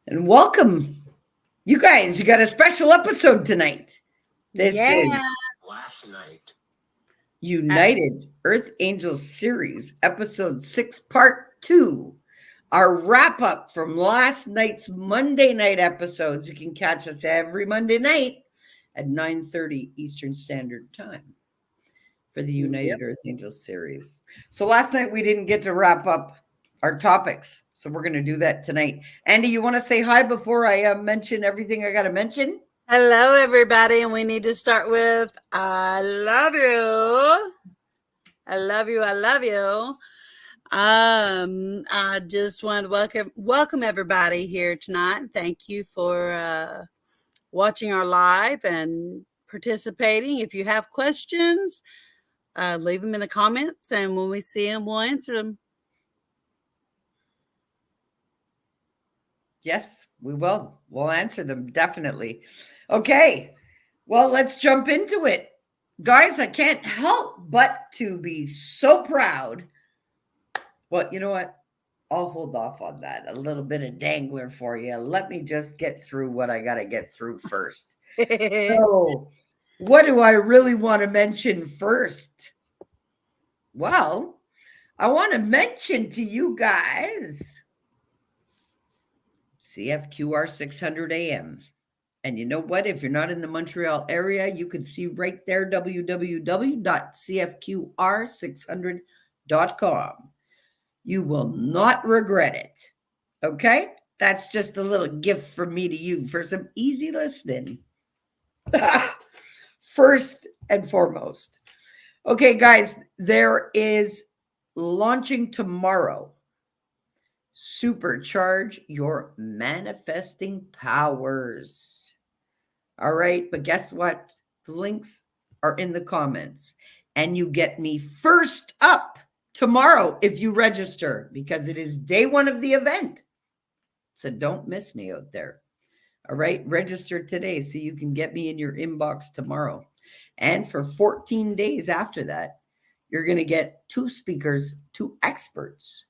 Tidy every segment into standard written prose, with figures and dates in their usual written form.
And welcome. You guys, you got a special episode tonight. This is Yeah. Last night. United Earth Angels Series, episode 6, part 2. Our wrap up from last night's Monday night episodes. You can catch us every Monday night at 9:30 Eastern Standard Time for the United Earth Angels series. So last night we didn't get to wrap up our topics. So we're going to do that tonight. Andy, you want to say hi before I mention everything I got to mention? Hello, everybody. And we need to start with I love you. I love you. I love you. I just want to welcome everybody here tonight. Thank you for watching our live and participating. If you have questions, leave them in the comments, and when we see them, we'll answer them. Yes, we will. We'll answer them definitely. Okay. Well, let's jump into it. Guys, I can't help but to be so proud. Well, you know what? I'll hold off on that. A little bit of dangler for you. Let me just get through what I got to get through first. So, what do I really want to mention first? Well, I want to mention to you guys CFQR 600 AM. And you know what? If you're not in the Montreal area, you can see right there www.cfqr600.com. You will not regret it. Okay? That's just a little gift from me to you for some easy listening. First and foremost. Okay, guys, there is launching tomorrow. Supercharge your manifesting powers. All right, but guess what? The links are in the comments, and you get me first up tomorrow if you register, because it is day one of the event. So don't miss me out there. All right, register today so you can get me in your inbox tomorrow. And for 14 days after that, you're going to get 2 speakers, 2 experts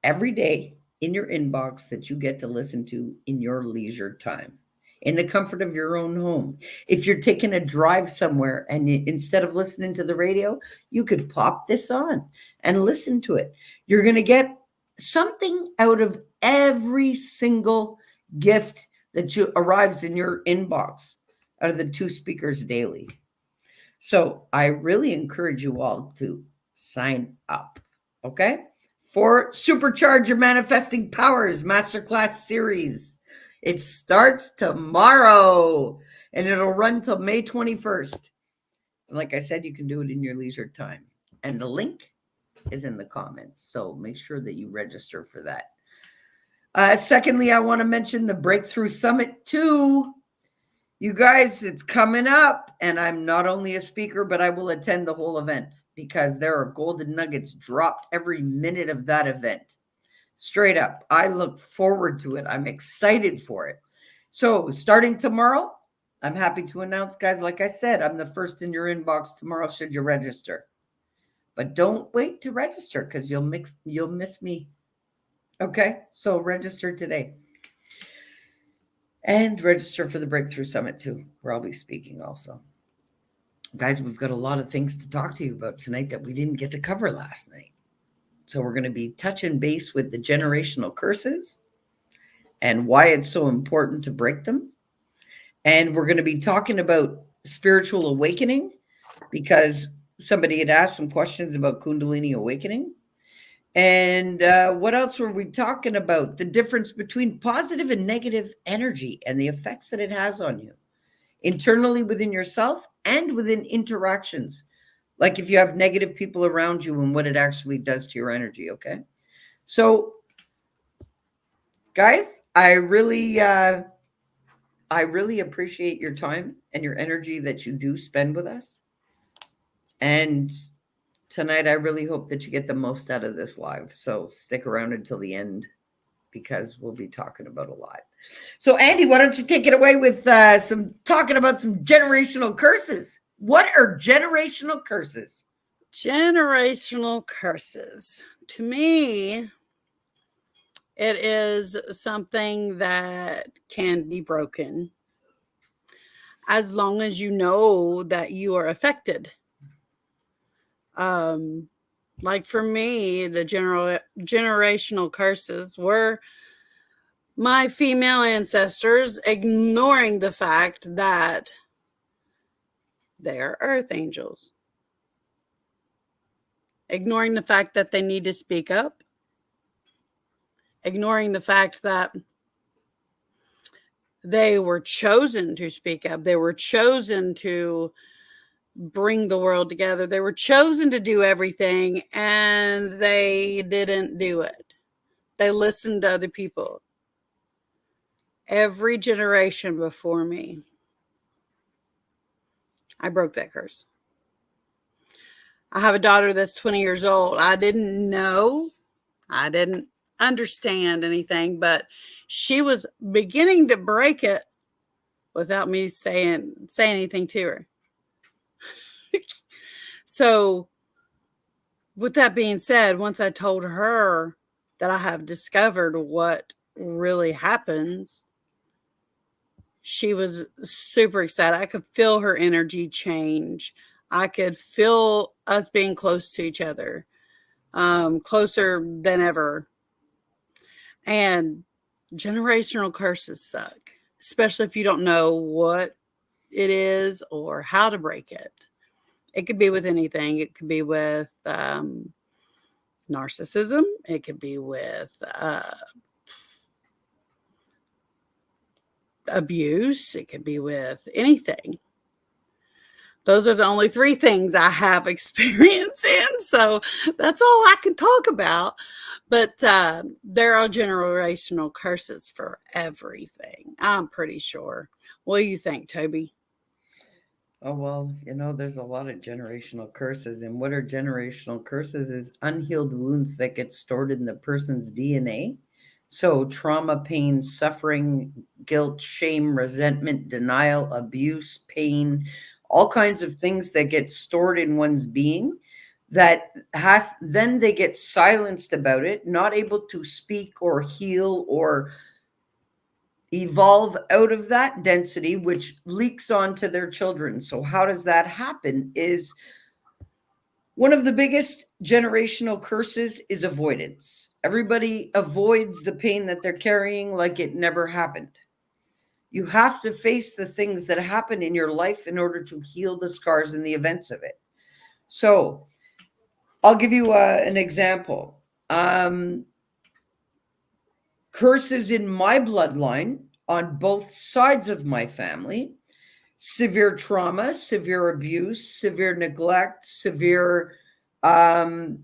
every day in your inbox that you get to listen to in your leisure time, in the comfort of your own home. If you're taking a drive somewhere and instead of listening to the radio, you could pop this on and listen to it. You're going to get something out of every single gift that arrives in your inbox out of the 2 speakers daily. So I really encourage you all to sign up, okay? For Supercharge Your Manifesting Powers Masterclass Series. It starts tomorrow and it'll run till May 21st. And like I said, you can do it in your leisure time. And the link is in the comments. So make sure that you register for that. Secondly, I want to mention the Breakthrough Summit 2. You guys, it's coming up, and I'm not only a speaker, but I will attend the whole event because there are golden nuggets dropped every minute of that event. Straight up, I look forward to it. I'm excited for it. So starting tomorrow, I'm happy to announce, guys, like I said, I'm the first in your inbox tomorrow should you register. But don't wait to register because you'll miss me. Okay, so register today. And register for the Breakthrough Summit too, where I'll be speaking also. Guys, we've got a lot of things to talk to you about tonight that we didn't get to cover last night. So we're going to be touching base with the generational curses and why it's so important to break them. And we're going to be talking about spiritual awakening because somebody had asked some questions about kundalini awakening. And what else were we talking about? The difference between positive and negative energy and the effects that it has on you internally within yourself and within interactions. Like if you have negative people around you and what it actually does to your energy. Okay. So guys, I really appreciate your time and your energy that you do spend with us. And tonight, I really hope that you get the most out of this live. So stick around until the end because we'll be talking about a lot. So Andy, why don't you take it away with talking about some generational curses? What are generational curses? Generational curses. To me, It is something that can be broken as long as you know that you are affected. Um, like for me, the generational curses were my female ancestors ignoring the fact that they are earth angels, ignoring the fact that they need to speak up, ignoring the fact that they were chosen to speak up, they were chosen to bring the world together, they were chosen to do everything, and they didn't do it. They listened to other people. Every generation before me, I broke that curse. I have a daughter that's 20 years old. I didn't know, I didn't understand anything, but she was beginning to break it without me saying anything to her. So, with that being said, once I told her that I have discovered what really happens, she was super excited. I could feel her energy change. I could feel us being close to each other, closer than ever. And generational curses suck, especially if you don't know what it is or how to break it. It could be with anything. It could be with narcissism. It could be with abuse. It could be with anything. Those are the only three things I have experience in. So that's all I can talk about. But there are generational curses for everything, I'm pretty sure. What do you think, Toby? Oh, well, there's a lot of generational curses. And what are generational curses is unhealed wounds that get stored in the person's DNA. So, trauma, pain, suffering, guilt, shame, resentment, denial, abuse, pain, all kinds of things that get stored in one's being that then they get silenced about it, not able to speak or heal or evolve out of that density, which leaks onto their children. So how does that happen? Is one of the biggest generational curses is avoidance. Everybody avoids the pain that they're carrying like it never happened. You have to face the things that happen in your life in order to heal the scars and the events of it. So I'll give you an example. Curses in my bloodline on both sides of my family: severe trauma, severe abuse, severe neglect, severe um,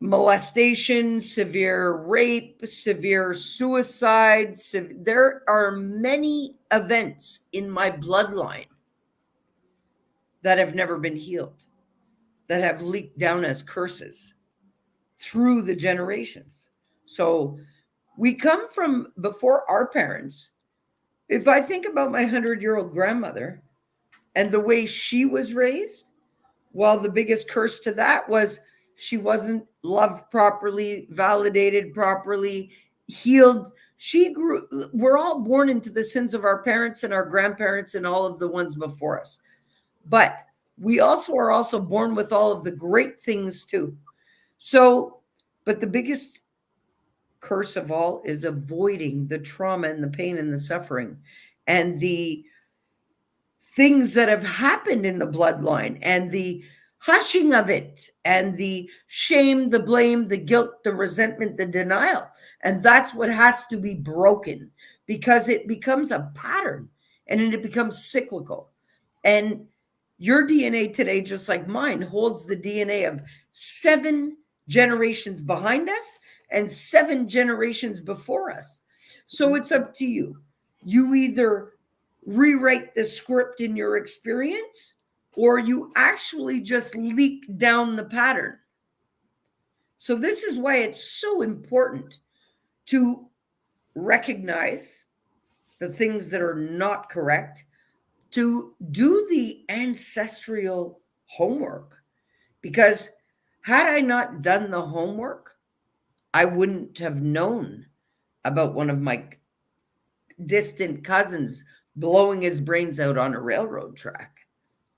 molestation, severe rape, severe suicide. There are many events in my bloodline that have never been healed, that have leaked down as curses through the generations. So we come from before our parents. If I think about my 100-year-old grandmother and the way she was raised, well, the biggest curse to that was she wasn't loved properly, validated properly, healed. We're all born into the sins of our parents and our grandparents and all of the ones before us. But we also are also born with all of the great things too. So, but the biggest curse of all is avoiding the trauma and the pain and the suffering and the things that have happened in the bloodline and the hushing of it and the shame, the blame, the guilt, the resentment, the denial. And that's what has to be broken, because it becomes a pattern and it becomes cyclical. And your DNA today, just like mine, holds the DNA of 7 generations behind us and 7 generations before us. So it's up to you. You either rewrite the script in your experience, or you actually just leak down the pattern. So this is why it's so important to recognize the things that are not correct, to do the ancestral homework. Because had I not done the homework, I wouldn't have known about one of my distant cousins blowing his brains out on a railroad track.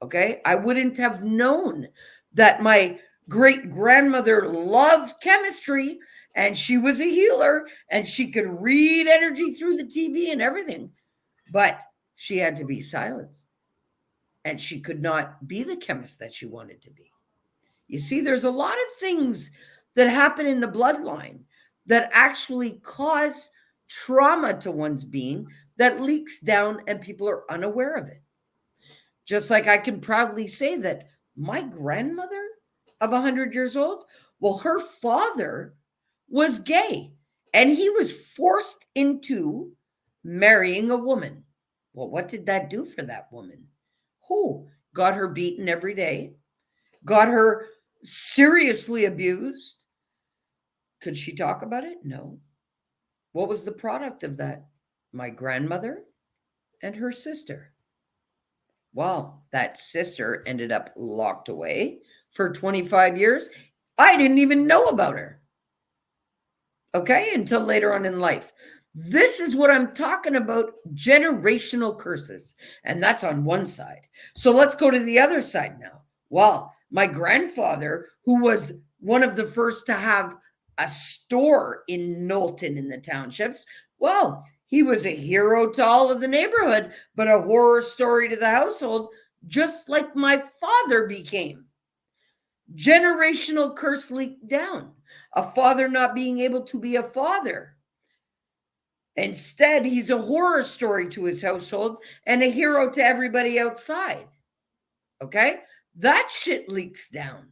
Okay. I wouldn't have known that my great grandmother loved chemistry and she was a healer and she could read energy through the TV and everything, but she had to be silenced and she could not be the chemist that she wanted to be. You see, there's a lot of things that happen in the bloodline that actually cause trauma to one's being that leaks down and people are unaware of it. Just like I can proudly say that my grandmother of 100 years old, well, her father was gay and he was forced into marrying a woman. Well, what did that do for that woman? Who got her beaten every day, got her seriously abused. Could she talk about it? No. What was the product of that? My grandmother and her sister. Well, that sister ended up locked away for 25 years. I didn't even know about her. Okay, until later on in life. This is what I'm talking about, generational curses. And that's on one side. So let's go to the other side now. Well, my grandfather, who was one of the first to have a store in Knowlton in the townships, well, he was a hero to all of the neighborhood, but a horror story to the household, just like my father became. Generational curse leaked down. A father not being able to be a father. Instead, he's a horror story to his household and a hero to everybody outside. Okay? That shit leaks down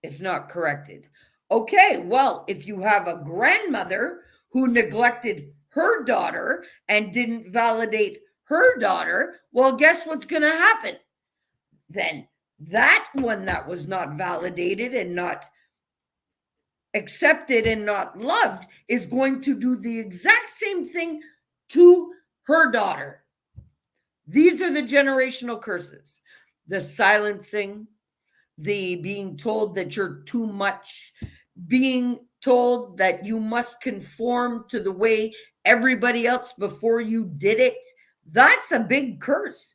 if not corrected. Okay, well, if you have a grandmother who neglected her daughter and didn't validate her daughter, well, guess what's going to happen? Then that one that was not validated and not accepted and not loved is going to do the exact same thing to her daughter. These are the generational curses. The silencing, the being told that you're too much, being told that you must conform to the way everybody else before you did it. That's a big curse.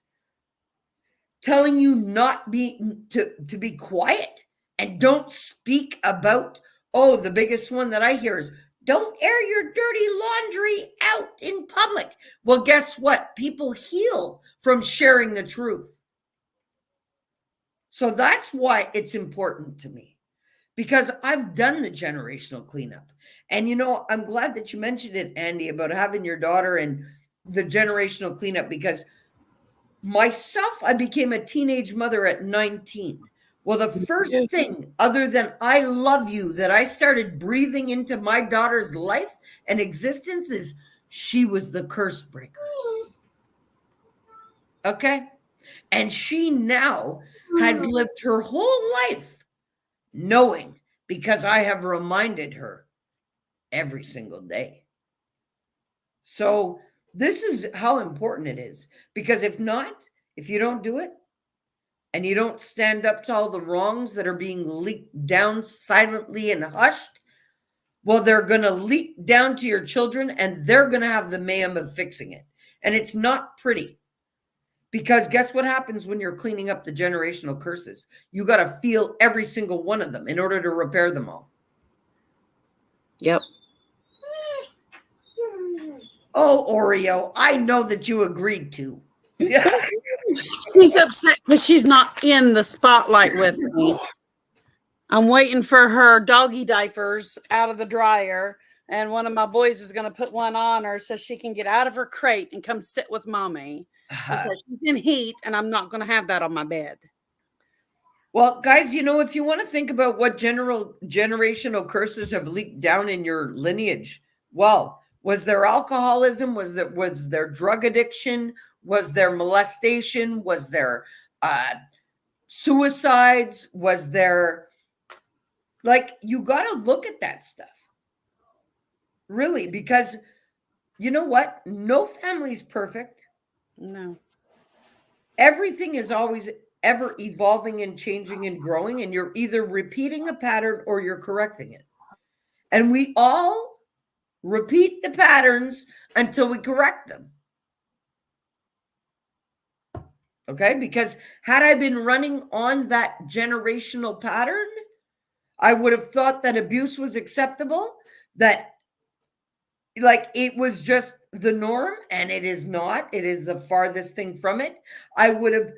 Telling you not to be quiet and don't speak about, oh, the biggest one that I hear is don't air your dirty laundry out in public. Well, guess what? People heal from sharing the truth. So that's why it's important to me, because I've done the generational cleanup. And, I'm glad that you mentioned it, Andy, about having your daughter and the generational cleanup, because myself, I became a teenage mother at 19. Well, the first thing other than I love you that I started breathing into my daughter's life and existence is she was the curse breaker. Okay? And she now has lived her whole life knowing, because I have reminded her every single day. So this is how important it is, because if you don't do it and you don't stand up to all the wrongs that are being leaked down silently and hushed, well, they're going to leak down to your children and they're going to have the mayhem of fixing it. And it's not pretty. Because guess what happens when you're cleaning up the generational curses? You got to feel every single one of them in order to repair them all. Yep. Oh, Oreo, I know that you agreed to. She's upset because she's not in the spotlight with me. I'm waiting for her doggy diapers out of the dryer, and one of my boys is going to put one on her so she can get out of her crate and come sit with mommy. Because she's in heat, and I'm not going to have that on my bed. Well, guys, if you want to think about what generational curses have leaked down in your lineage, well, was there alcoholism? Was there drug addiction? Was there molestation? Was there suicides? Was there, you got to look at that stuff. Really, because you know what? No family's perfect. No. Everything is always ever evolving and changing and growing, and you're either repeating a pattern or you're correcting it. And we all repeat the patterns until we correct them. Okay? Because had I been running on that generational pattern, I would have thought that abuse was acceptable, that like it was just the norm, and it is not. It is the farthest thing from it. I would have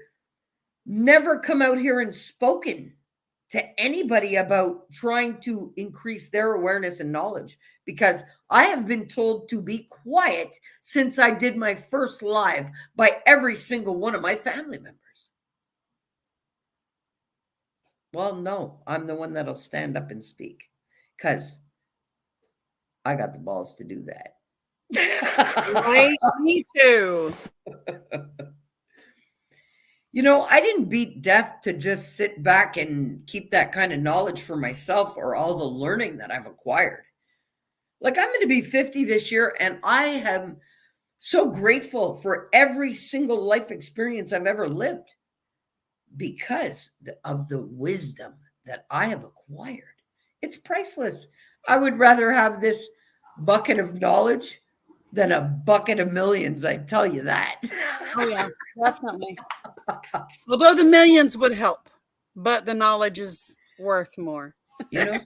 never come out here and spoken to anybody about trying to increase their awareness and knowledge, because I have been told to be quiet since I did my first live by every single one of my family members. Well, no, I'm the one that'll stand up and speak because I got the balls to do that. Right? Me too. You know, I didn't beat death to just sit back and keep that kind of knowledge for myself or all the learning that I've acquired. Like, I'm going to be 50 this year, and I am so grateful for every single life experience I've ever lived because of the wisdom that I have acquired. It's priceless. I would rather have this bucket of knowledge than a bucket of millions, I tell you that. Oh, yeah, definitely. Although the millions would help, but the knowledge is worth more. You know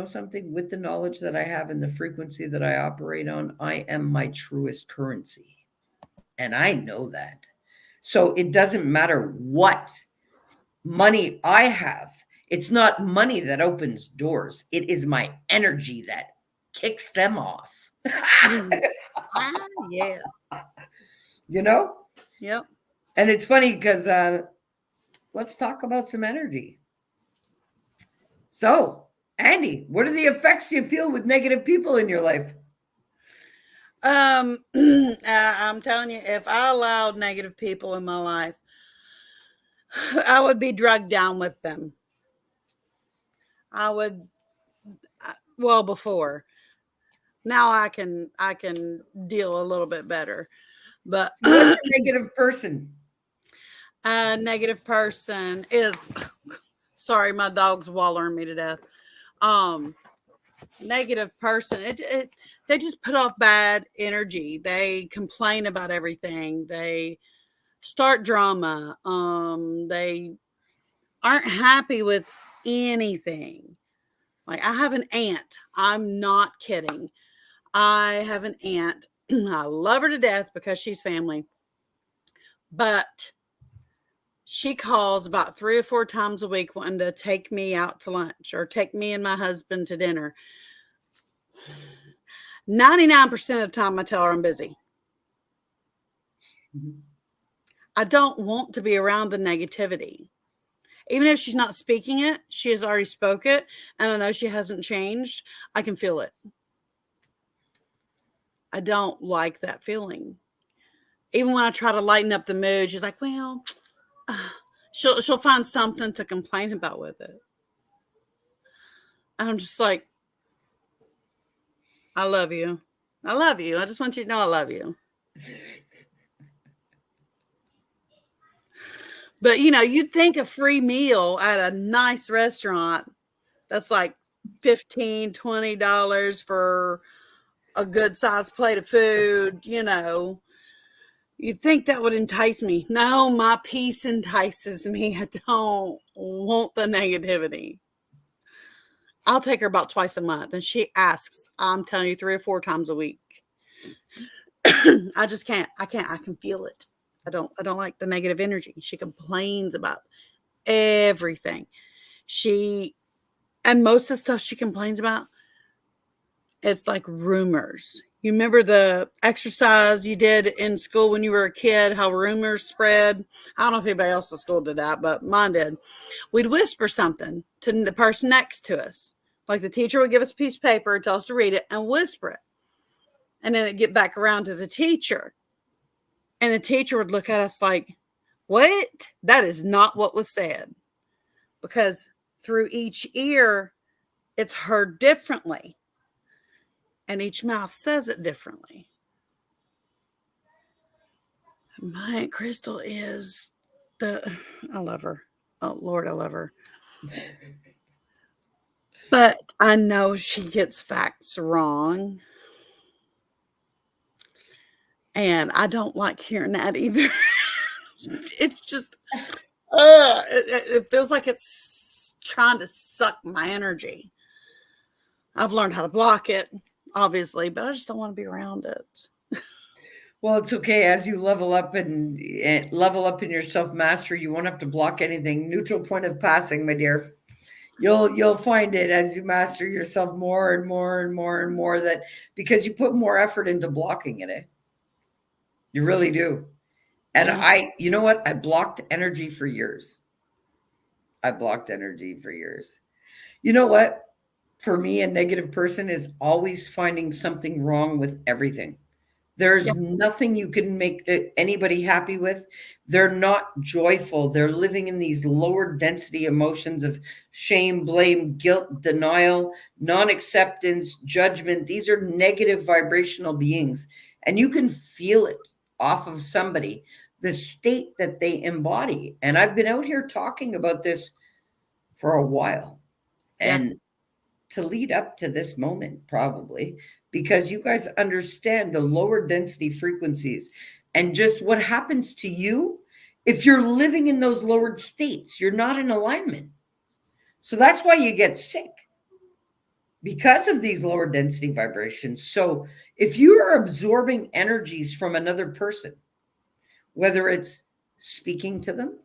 something? With the knowledge that I have and the frequency that I operate on, I am my truest currency. And I know that. So it doesn't matter what money I have. It's not money that opens doors. It is my energy that kicks them off. Yeah. You know? Yep. And it's funny because let's talk about some energy. So, Andy, what are the effects you feel with negative people in your life? I'm telling you, if I allowed negative people in my life, I would be drugged down with them. I would, well, before. Now I can deal a little bit better. But So what's a negative person? a negative person is, sorry, my dog's wallering me to death. Negative person, they just put off bad energy. They complain about everything. They start drama. They aren't happy with anything. Like, I have an aunt. I'm not kidding. I have an aunt. I love her to death because she's family. But she calls about 3 or 4 times a week wanting to take me out to lunch or take me and my husband to dinner. 99% of the time I tell her I'm busy. I don't want to be around the negativity. Even if she's not speaking it, she has already spoke it, and I know she hasn't changed. I can feel it. I don't like that feeling. Even when I try to lighten up the mood, she's like, well, she'll find something to complain about with it. And I'm just like, I love you. I love you. I just want you to know I love you. But, you'd think a free meal at a nice restaurant that's like $15, $20 for a good sized plate of food, you'd think that would entice me. No, my peace entices me. I don't want the negativity. I'll take her about twice a month, and she asks, I'm telling you, 3 or 4 times a week. I just can't. I can feel it. I don't like the negative energy. She complains about everything. And most of the stuff she complains about, it's like rumors. You remember the exercise you did in school when you were a kid, how rumors spread? I don't know if anybody else at school did that, but mine did. We'd whisper something to the person next to us. Like, the teacher would give us a piece of paper, tell us to read it, and whisper it. And then it'd get back around to the teacher. And the teacher would look at us like, what? That is not what was said. Because through each ear, it's heard differently. And each mouth says it differently. My Aunt Crystal is I love her. Oh, Lord, I love her. But I know she gets facts wrong. And I don't like hearing that either. It's just, it feels like it's trying to suck my energy. I've learned how to block it, obviously, but I just don't want to be around it. Well, it's okay as you level up and level up in your self mastery. You won't have to block anything. Neutral point of passing, my dear. You'll find it as you master yourself more and more and more and more, that because you put more effort into blocking it, eh? You really do. And Yeah. you know what? I blocked energy for years. I blocked energy for years. You know what? For me, a negative person is always finding something wrong with everything. Yeah. There's nothing you can make anybody happy with. They're not joyful. They're living in these lower density emotions of shame, blame, guilt, denial, non acceptance, judgment. These are negative vibrational beings. And you can feel it off of somebody, the state that they embody. And I've been out here talking about this for a while. Yeah. And to lead up to this moment, probably because you guys understand the lower density frequencies and just what happens to you if you're living in those lowered states. You're not in alignment. So that's why you get sick, because of these lower density vibrations. So if you are absorbing energies from another person, whether it's speaking to them,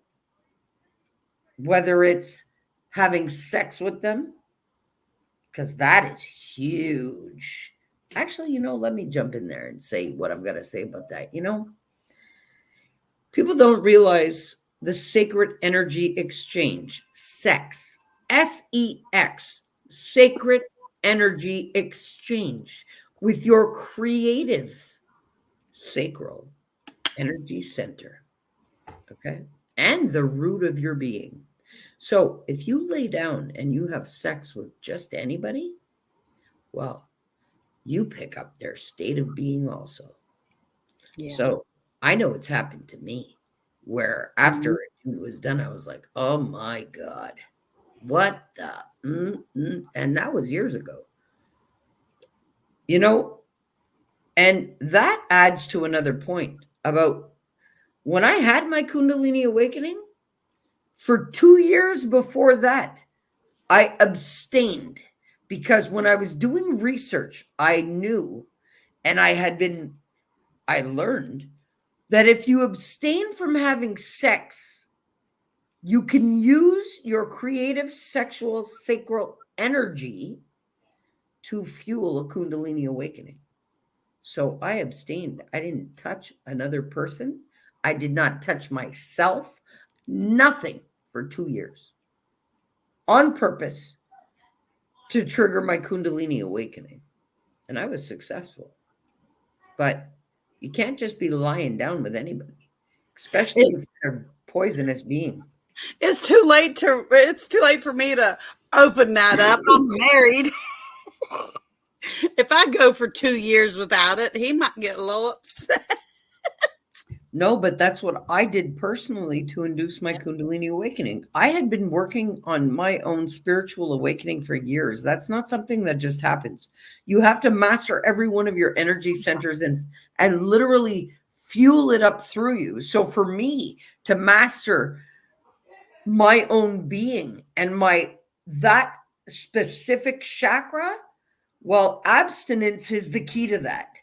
whether it's having sex with them, because that is huge. Actually, let me jump in there and say what I'm going to say about that. People don't realize the sacred energy exchange, sex, SEX, sacred energy exchange with your creative sacral energy center. Okay. And the root of your being. So if you lay down and you have sex with just anybody, well, you pick up their state of being also. Yeah. So I know it's happened to me, where Mhm. after it was done, I was like, oh my God, what the? And that was years ago, you know? And that adds to another point about when I had my Kundalini awakening. For 2 years before that, I abstained, because when I was doing research, I knew, and I learned that if you abstain from having sex, you can use your creative sexual sacral energy to fuel a Kundalini awakening. So I abstained. I didn't touch another person. I did not touch myself, nothing, for 2 years on purpose to trigger my Kundalini awakening. And I was successful. But you can't just be lying down with anybody, especially It, if they're a poisonous being. it's too late for me to open that up. I'm married. If I go for 2 years without it, he might get a little upset. No, but that's what I did personally to induce my Kundalini awakening. I had been working on my own spiritual awakening for years. That's not something that just happens. You have to master every one of your energy centers and literally fuel it up through you. So for me to master my own being and that specific chakra, well, abstinence is the key to that.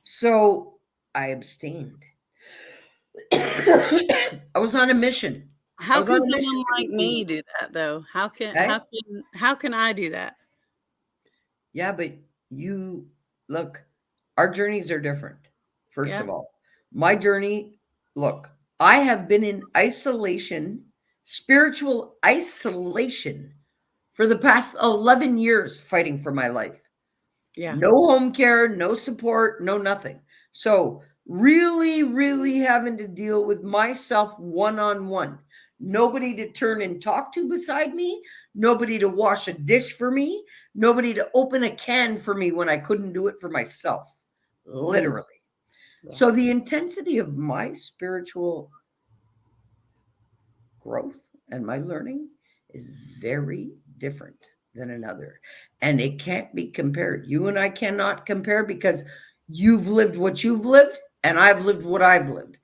So I abstained. I was on a mission. I How was on can a mission someone to be like clean. me do that though? How can Okay. I do that? Yeah, but you look, our journeys are different. First Yeah. of all, my journey, look, I have been in isolation, spiritual isolation, for the past 11 years fighting for my life. Yeah. No home care, no support, no nothing. So, really, really having to deal with myself one on one. Nobody to turn and talk to beside me, nobody to wash a dish for me, nobody to open a can for me when I couldn't do it for myself, Mm, literally. yeah. So, the intensity of my spiritual growth and my learning is very different than another. And it can't be compared. You and I cannot compare because you've lived what you've lived and I've lived what I've lived.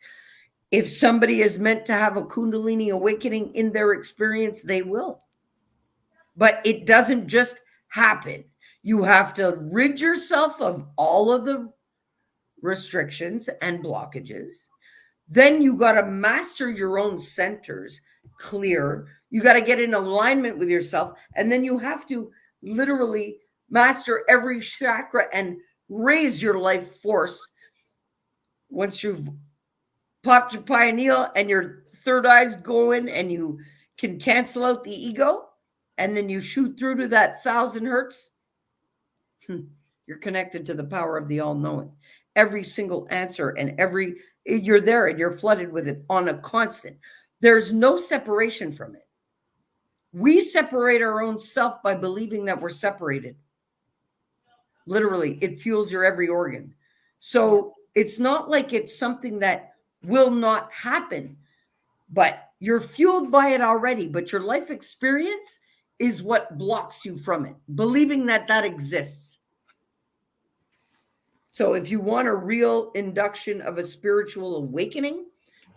If somebody is meant to have a kundalini awakening in their experience, they will. But it doesn't just happen. You have to rid yourself of all of the restrictions and blockages. Then you got to master your own centers, clear. You got to get in alignment with yourself. And then you have to literally master every chakra and raise your life force. Once you've popped your pineal and your third eye's going and you can cancel out the ego, and then you shoot through to that 1,000 hertz, you're connected to the power of the all-knowing. Every single answer and you're there and you're flooded with it on a constant. There's no separation from it. We separate our own self by believing that we're separated. Literally, it fuels your every organ. So it's not like it's something that will not happen, but you're fueled by it already. But your life experience is what blocks you from it, believing that that exists. So if you want a real induction of a spiritual awakening,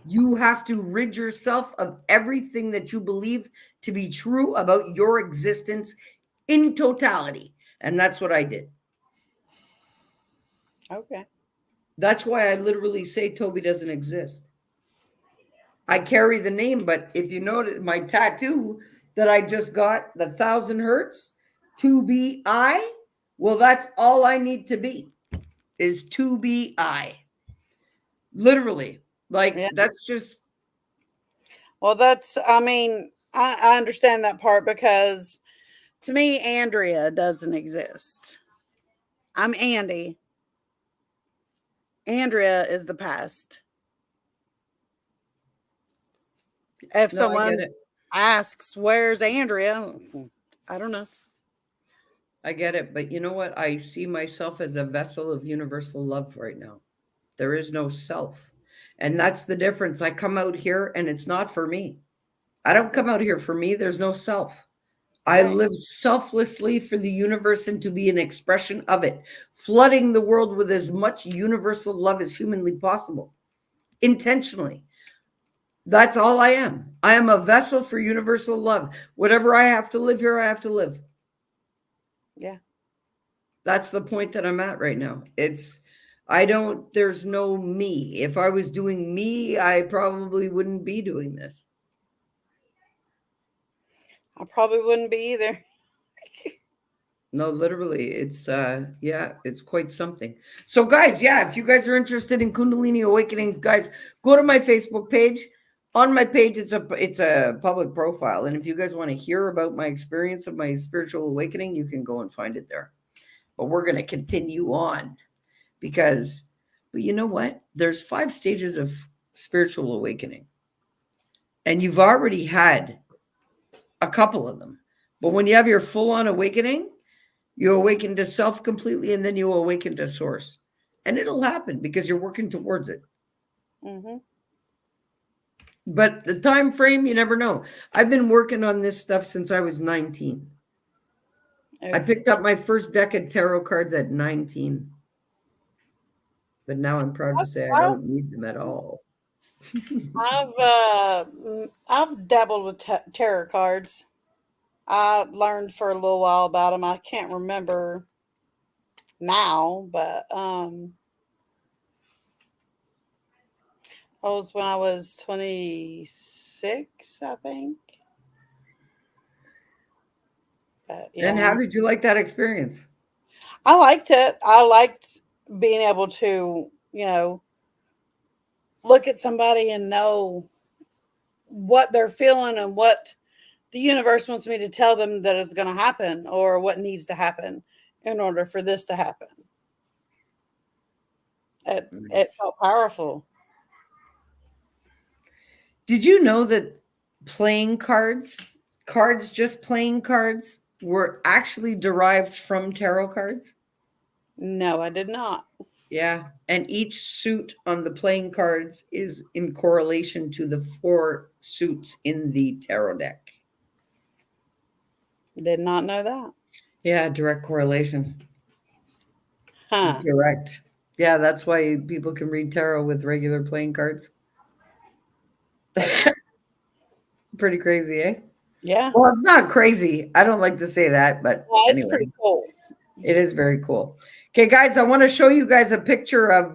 you have to rid yourself of everything that you believe to be true about your existence in totality. And that's what I did. Okay. That's why I literally say Tobi doesn't exist. I carry the name, but if you notice my tattoo that I just got, the 1,000 hertz, to be I, well, that's all I need to be, is to be I. Literally. Like, Yeah. that's just. Well, I understand that part because to me, Andrea doesn't exist. I'm Andy. Andrea is the past. If No, I get someone it. asks, where's Andrea? I don't know. I get it. But you know what? I see myself as a vessel of universal love right now. There is no self. And that's the difference. I come out here and it's not for me. I don't come out here for me. There's no self. I Right. live selflessly for the universe and to be an expression of it, flooding the world with as much universal love as humanly possible, intentionally. That's all I am. I am a vessel for universal love. Whatever I have to live here, I have to live. Yeah. That's the point that I'm at right now. There's no me. If I was doing me, I probably wouldn't be doing this. I probably wouldn't be either. No, literally, it's quite something. So, guys, yeah, if you guys are interested in Kundalini Awakening, guys, go to my Facebook page. On my page, it's a public profile, and if you guys want to hear about my experience of my spiritual awakening, you can go and find it there. But we're going to continue on but you know what? There's 5 stages of spiritual awakening, and you've already had a couple of them. But when you have your full-on awakening, you awaken to self completely, and then you awaken to source. And it'll happen because you're working towards it. Mm-hmm. But the time frame, you never know. I've been working on this stuff since I was 19. I picked up my first deck of tarot cards at 19. But now I'm proud to say I don't need them at all. I've dabbled with tarot cards. I learned for a little while about them. I can't remember now, but that was when I was 26, I think. But And how yeah, did you like that experience? I liked it. I liked being able to, look at somebody and know what they're feeling and what the universe wants me to tell them that is going to happen or what needs to happen in order for this to happen. It Nice. felt powerful. Did you know that playing cards, just playing cards, were actually derived from tarot cards? No, I did not. Yeah. And each suit on the playing cards is in correlation to the 4 suits in the tarot deck. Did not know that. Yeah, direct correlation. Huh. Direct. Yeah, that's why people can read tarot with regular playing cards. That's Pretty crazy, eh? yeah. Well, it's not crazy. I don't like to say that, but Well, it's anyway, pretty cool. it is very cool. Okay, guys, I want to show you guys a picture of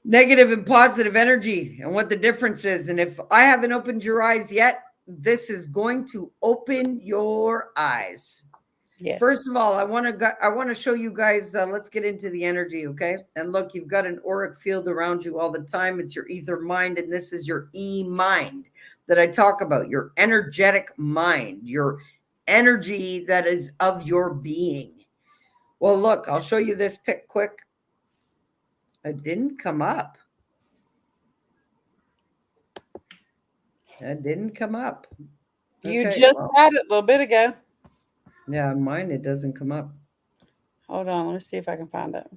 negative and positive energy and what the difference is. And if I haven't opened your eyes yet, this is going to open your eyes. Yes. First of all, I want to show you guys. Let's get into the energy, okay? And look, you've got an auric field around you all the time. It's your ether mind, and this is your E mind that I talk about. Your energetic mind, your energy that is of your being. Well, look, I'll show you this pic quick. It didn't come up. It didn't come up. You Okay, just well, had it a little bit ago. yeah, mine, it doesn't come up. Hold on. Let me see if I can find it.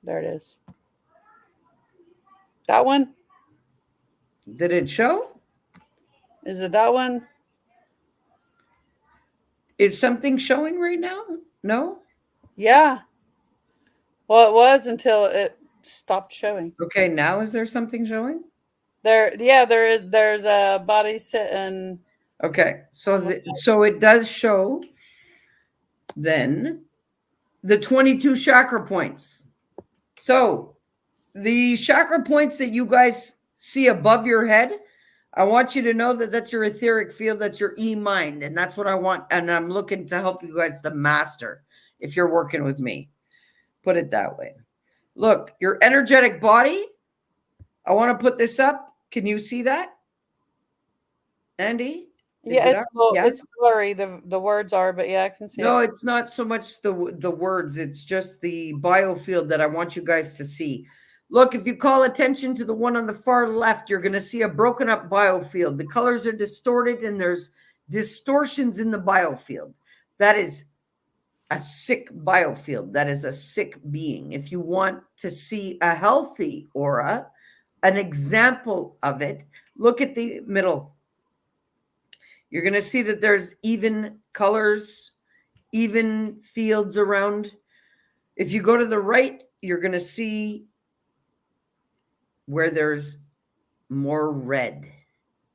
There it is. That one? Did it show? Is it that one? Is something showing right now? No? Yeah. Well, it was until it stopped showing. Okay, now is there something showing? There, yeah, there is. There's a body sitting. Okay, so it does show then the 22 chakra points. So the chakra points that you guys see above your head, I want you to know that that's your etheric field, that's your E mind, and that's what I want. And I'm looking to help you guys to master if you're working with me. Put it that way. Look, your energetic body. I want to put this up. Can you see that, Andy? Yeah, it's Yeah. it's blurry. The words are, but yeah, I can see No, it. it's not so much the words. It's just the biofield that I want you guys to see. Look, if you call attention to the one on the far left, you're going to see a broken up biofield. The colors are distorted and there's distortions in the biofield. That is a sick biofield. That is a sick being. If you want to see a healthy aura, an example of it, look at the middle. You're going to see that there's even colors, even fields around. If you go to the right, you're going to see where there's more red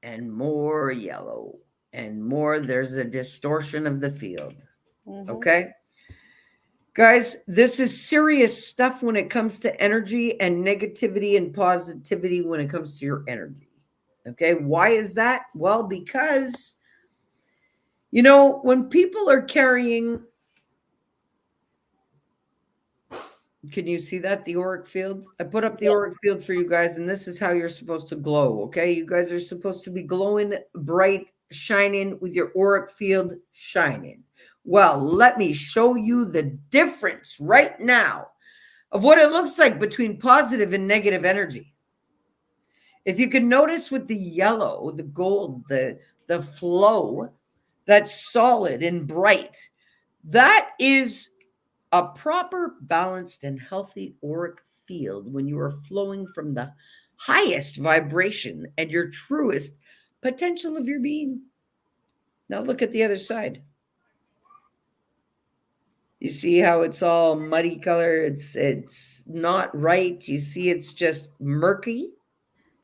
and more yellow and more. There's a distortion of the field. Okay. Guys, this is serious stuff when it comes to energy and negativity and positivity when it comes to your energy. Okay. Why is that? Well, because, you know, when people are carrying, can you see that? The auric field? I put up the auric field for you guys, and this is how you're supposed to glow. Okay. You guys are supposed to be glowing bright, shining with your auric field shining. Well, let me show you the difference right now of what it looks like between positive and negative energy. If you can notice with the yellow, the gold, the flow, that's solid and bright, that is a proper, balanced, and healthy auric field when you are flowing from the highest vibration and your truest potential of your being. Now look at the other side. You see how it's all muddy color? It's not right. You see it's just murky.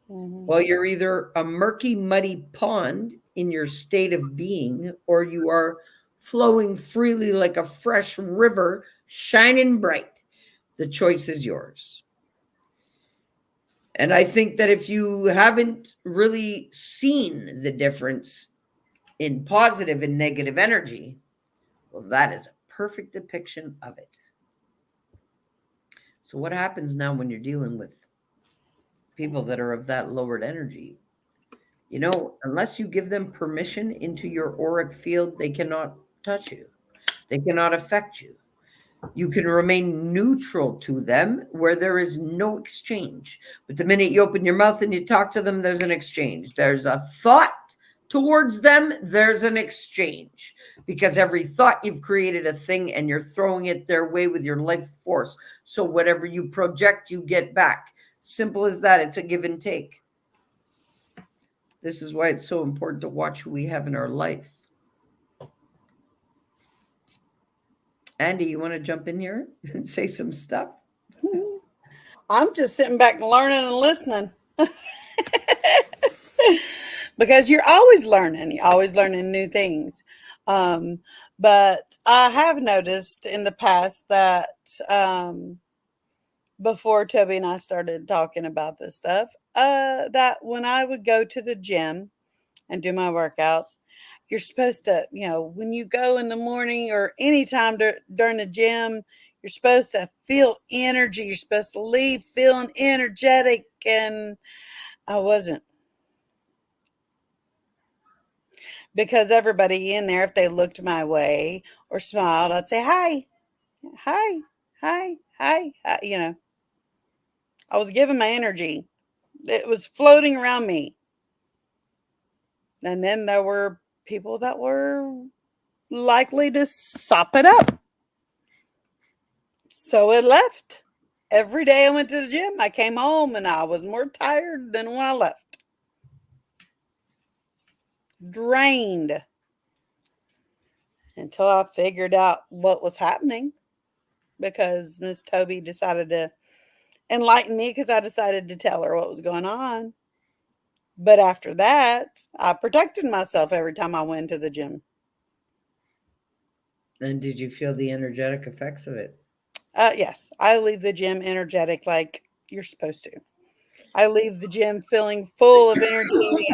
Well, you're either a murky, muddy pond in your state of being, or you are flowing freely like a fresh river, shining bright. The choice is yours. And I think that if you haven't really seen the difference in positive and negative energy, well, that is a perfect depiction of it. So what happens now when you're dealing with people that are of that lowered energy? You know, unless you give them permission into your auric field, they cannot touch you. They cannot affect you. You can remain neutral to them where there is no exchange. But the minute you open your mouth and you talk to them, there's an exchange. There's a thought towards them, there's an exchange. Because every thought, you've created a thing and you're throwing it their way with your life force. So whatever you project, you get back. Simple as that. It's a give and take. This is why it's so important to watch who we have in our life. Andy, you want to jump in here and say some stuff? I'm just sitting back learning and listening. Because you're always learning new things. Um, but I have noticed in the past that um, before Toby and I started talking about this stuff, that when I would go to the gym and do my workouts, you're supposed to, when you go in the morning or anytime during the gym, you're supposed to feel energy. You're supposed to leave feeling energetic. And I wasn't, because everybody in there, if they looked my way or smiled, I'd say, hi, hi, hi, hi, hi. I was giving my energy. It was floating around me. And then there were people that were likely to sop it up. So it left. Every day I went to the gym, I came home and I was more tired than when I left. Drained until I figured out what was happening, because Miss Toby decided to enlighten me because I decided to tell her what was going on. But after that, I protected myself every time I went to the gym. And did you feel the energetic effects of it? Yes, I leave the gym energetic like you're supposed to. I leave the gym feeling full of energy,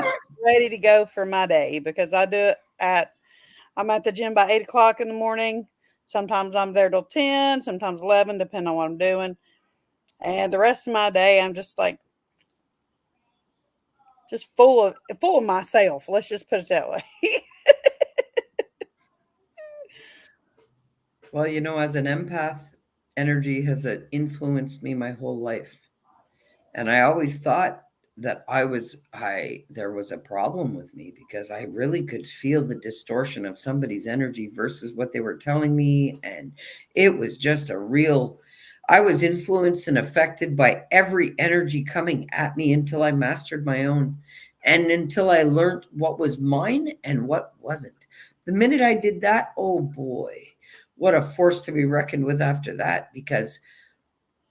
ready to go for my day, because I'm at the gym by 8 o'clock in the morning. Sometimes I'm there till 10, sometimes 11, depending on what I'm doing. And the rest of my day, I'm just like, just full of myself. Let's just put it that way. Well, as an empath, energy has influenced me my whole life. And I always thought that there was a problem with me because I really could feel the distortion of somebody's energy versus what they were telling me. And it was just I was influenced and affected by every energy coming at me until I mastered my own and until I learned what was mine and what wasn't. The minute I did that, oh boy, what a force to be reckoned with after that, because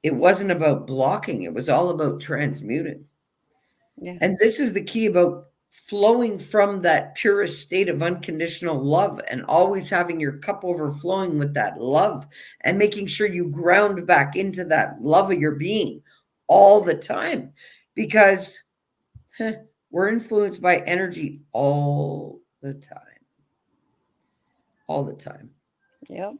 it wasn't about blocking, it was all about transmuting. Yeah. And this is the key about flowing from that purest state of unconditional love and always having your cup overflowing with that love and making sure you ground back into that love of your being all the time, because we're influenced by energy all the time. All the time. Yep.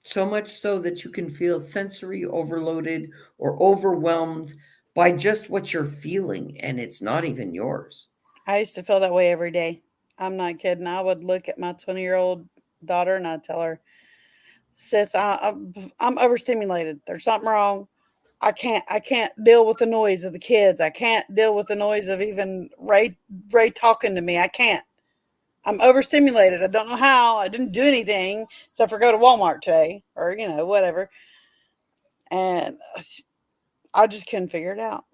So much so that you can feel sensory overloaded or overwhelmed by just what you're feeling, and it's not even yours. I used to feel that way every day. I'm not kidding. I would look at my 20-year-old daughter and I'd tell her, sis, I'm overstimulated. There's something wrong. I can't deal with the noise of the kids. I can't deal with the noise of even Ray talking to me. I can't. I'm overstimulated. I don't know how. I didn't do anything except for go to Walmart today or whatever. And I just couldn't figure it out.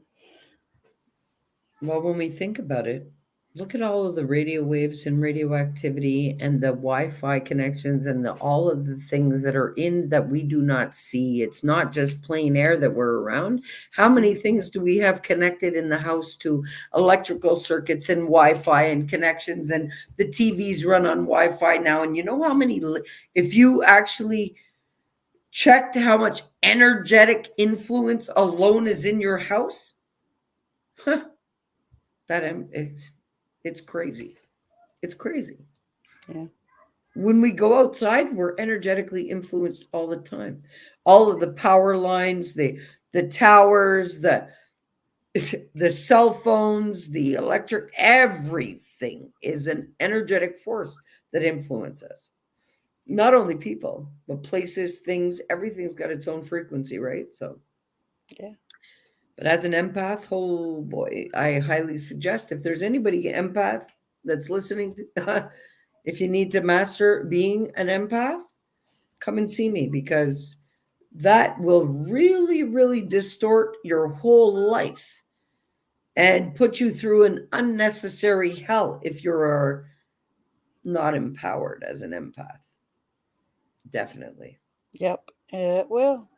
Well, when we think about it, look at all of the radio waves and radioactivity and the Wi-Fi connections and all of the things that are in that we do not see. It's not just plain air that we're around. How many things do we have connected in the house to electrical circuits and Wi-Fi and connections, and the TVs run on Wi-Fi now? And you know how many, if you actually checked how much energetic influence alone is in your house, that it's crazy. It's crazy. Yeah. When we go outside, we're energetically influenced all the time. All of the power lines, the towers, the cell phones, the electric, everything is an energetic force that influences us. Not only people, but places, things, everything's got its own frequency, right? So, Yeah. but as an empath, oh boy, I highly suggest, if there's anybody empath that's listening to, if you need to master being an empath, come and see me, because that will really, really distort your whole life and put you through an unnecessary hell if you're not empowered as an empath. Definitely. Yep, it will.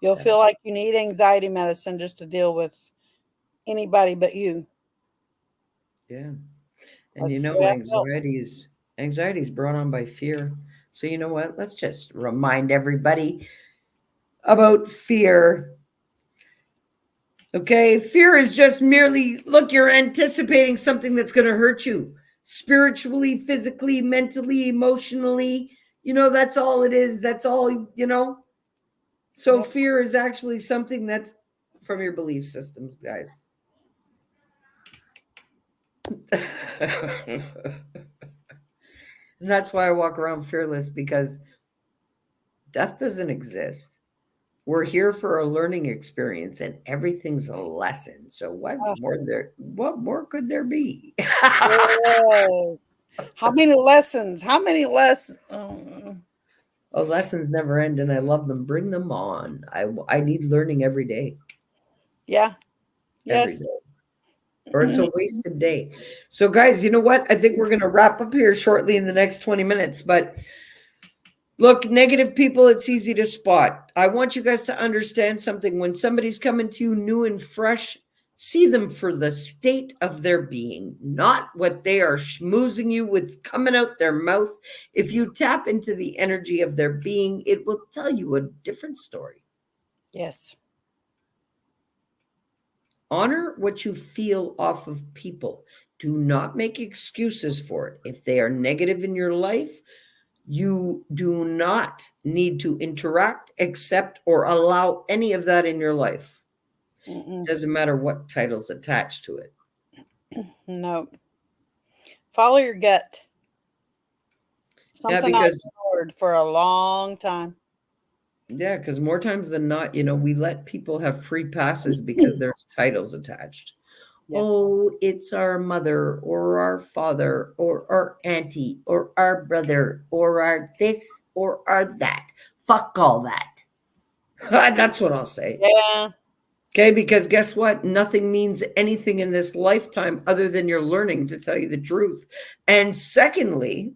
You'll feel Definitely. like you need anxiety medicine just to deal with anybody but you. Yeah. And That's the way I felt. anxiety is brought on by fear. So you know what? Let's just remind everybody about fear. Okay? Fear is just merely look, you're anticipating something that's going to hurt you spiritually, physically, mentally, emotionally. That's all it is. That's all. So Yep. fear is actually something that's from your belief systems, guys. And that's why I walk around fearless, because death doesn't exist. We're here for a learning experience, and everything's a lesson. So Ah, what more could there be? yes. How many lessons? How many lessons? Oh, lessons never end, and I love them. Bring them on. I need learning every day, Yeah. every Yes. day, or it's a wasted day. So, guys, you know what? I think we're going to wrap up here shortly in the next 20 minutes. But look, negative people, it's easy to spot. I want you guys to understand something. When somebody's coming to you new and fresh, see them for the state of their being, not what they are schmoozing you with coming out their mouth. If you tap into the energy of their being, it will tell you a different story. Yes. Honor what you feel off of people. Do not make excuses for it. If they are negative in your life, you do not need to interact, accept, or allow any of that in your life. Mm-mm. Doesn't matter what title's attached to it. No. Follow your gut. Yeah, Something I because ignored for a long time. more times than not, we let people have free passes because there's titles attached. Yeah. Oh, it's our mother or our father or our auntie or our brother or our this or our that. Fuck all that. That's what I'll say. Yeah. Okay, because guess what? Nothing means anything in this lifetime other than you're learning, to tell you the truth. And secondly,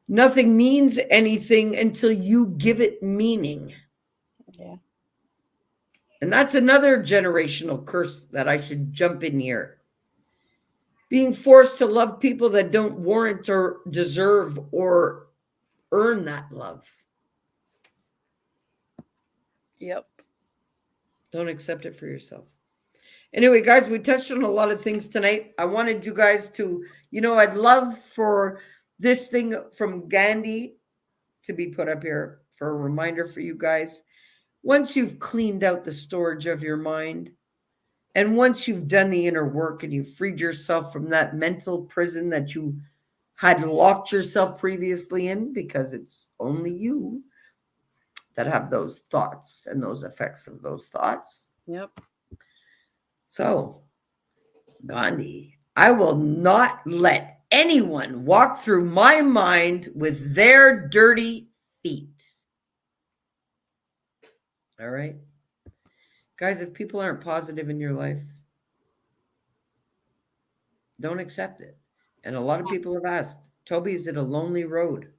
nothing means anything until you give it meaning. Yeah. And that's another generational curse that I should jump in here. Being forced to love people that don't warrant or deserve or earn that love. Yep. Don't accept it for yourself. Anyway, guys, we touched on a lot of things tonight. I wanted you guys to, I'd love for this thing from Gandhi to be put up here for a reminder for you guys. Once you've cleaned out the storage of your mind, and once you've done the inner work and you've freed yourself from that mental prison that you had locked yourself previously in, because it's only you that have those thoughts and those effects of those thoughts. Yep. So, Gandhi, I will not let anyone walk through my mind with their dirty feet. All right? Guys, if people aren't positive in your life, don't accept it. And a lot of people have asked, Tobi, is it a lonely road?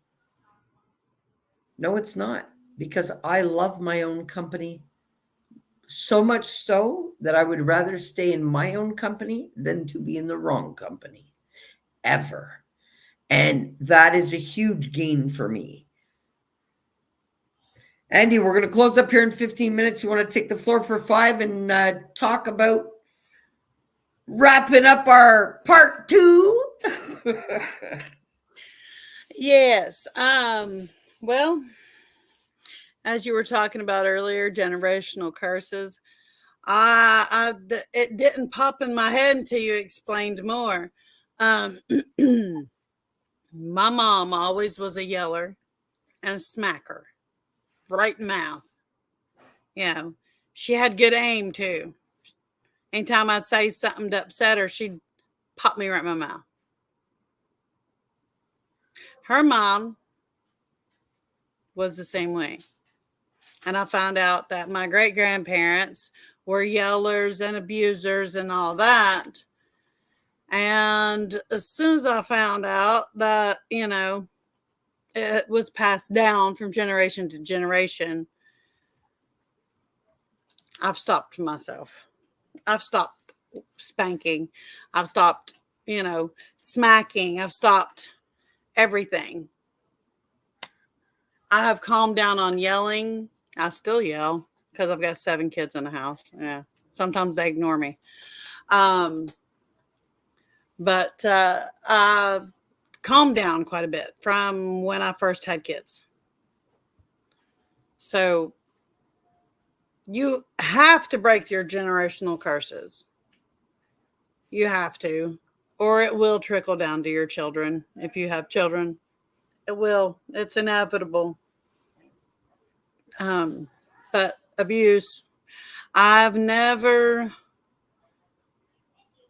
No, it's not, because I love my own company, so much so that I would rather stay in my own company than to be in the wrong company, ever. And that is a huge gain for me. Andy, we're going to close up here in 15 minutes. You want to take the floor for 5 and talk about wrapping up our part 2? Yes. Well, as you were talking about earlier, generational curses. It didn't pop in my head until you explained more. Um, my mom always was a yeller and a smacker, right mouth. You know, she had good aim too. Anytime I'd say something to upset her, she'd pop me right in my mouth. Her mom was the same way. And I found out that my great grandparents were yellers and abusers and all that. And as soon as I found out that, it was passed down from generation to generation, I've stopped myself. I've stopped spanking. I've stopped, smacking. I've stopped everything. I have calmed down on yelling. I still yell because I've got 7 kids in the house. Yeah. Sometimes they ignore me. But I've calmed down quite a bit from when I first had kids. So you have to break your generational curses. You have to, or it will trickle down to your children. If you have children, it will. It's inevitable. But abuse, I've never,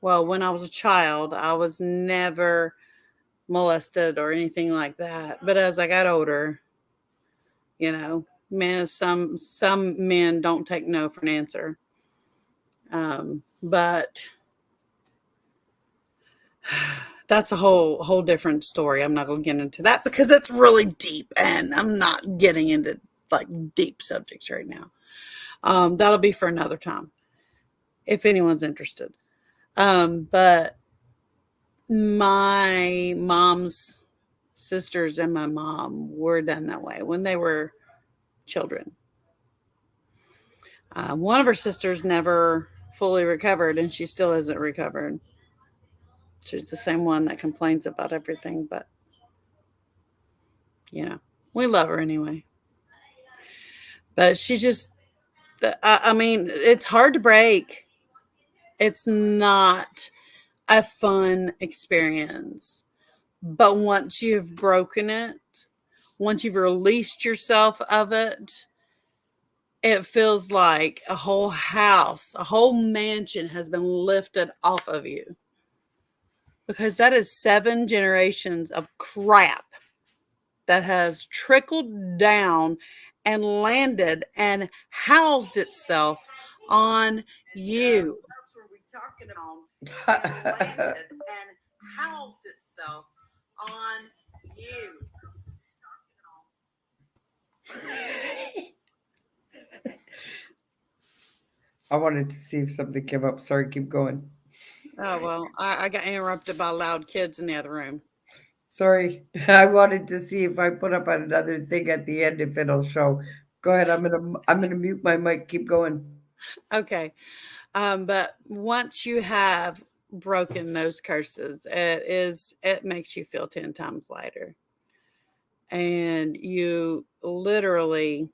well, when I was a child, I was never molested or anything like that. But as I got older, men, some men don't take no for an answer. But that's a whole different story. I'm not going to get into that because it's really deep, and I'm not getting into like deep subjects right now. That'll be for another time if anyone's interested. But my mom's sisters and my mom were done that way when they were children. One of her sisters never fully recovered, and she still isn't recovered. She's the same one that complains about everything, but we love her anyway. But she just, I mean, it's hard to break. It's not a fun experience. But once you've broken it, once you've released yourself of it, it feels like a whole house, a whole mansion has been lifted off of you. Because that is 7 generations of crap that has trickled down and landed and housed itself on you. That's where we're talking about. And landed and housed itself on you. I wanted to see if something came up. Sorry, keep going. Oh, well, I got interrupted by loud kids in the other room. Sorry. I wanted to see if I put up another thing at the end, if it'll show. Go ahead. I'm gonna mute my mic. Keep going. Okay. But once you have broken those curses, it makes you feel 10 times lighter. And you literally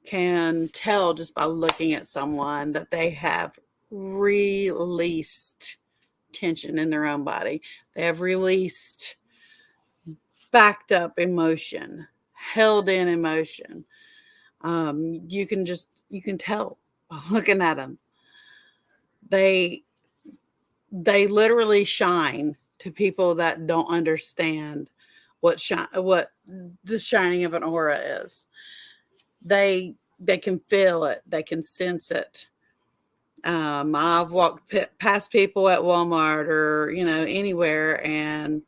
can tell just by looking at someone that they have released tension in their own body. They have released backed up emotion, held in emotion. You can tell by looking at them. They literally shine to people that don't understand what the shining of an aura is. They can feel it. They can sense it. I've walked past people at Walmart or, anywhere, and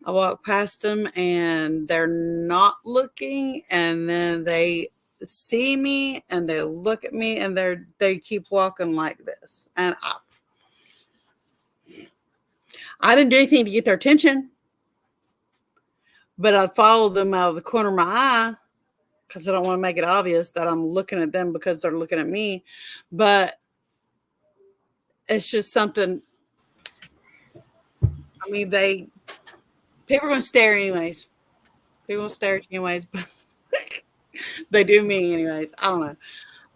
I walk past them and they're not looking, and then they see me and they look at me and they keep walking like this. And I didn't do anything to get their attention, but I follow them out of the corner of my eye because I don't want to make it obvious that I'm looking at them because they're looking at me. But it's just something. I mean, people are going to stare anyways. People will stare at you anyways, but they do me anyways. I don't know.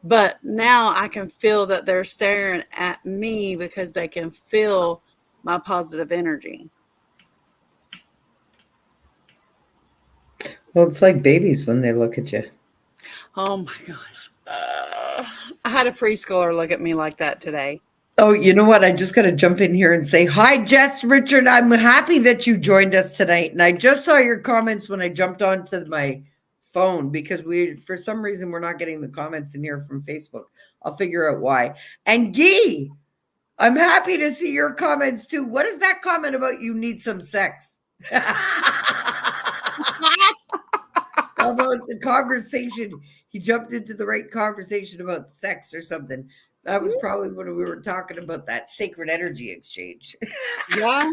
But now I can feel that they're staring at me because they can feel my positive energy. Well, it's like babies when they look at you. Oh my gosh. I had a preschooler look at me like that today. Oh, you know what? I just got to jump in here and say, hi, Jess, Richard. I'm happy that you joined us tonight. And I just saw your comments when I jumped onto my phone because for some reason, we're not getting the comments in here from Facebook. I'll figure out why. And Guy, I'm happy to see your comments too. What is that comment about you need some sex? About the conversation. He jumped into the right conversation about sex or something. That was probably when we were talking about that sacred energy exchange. Yeah.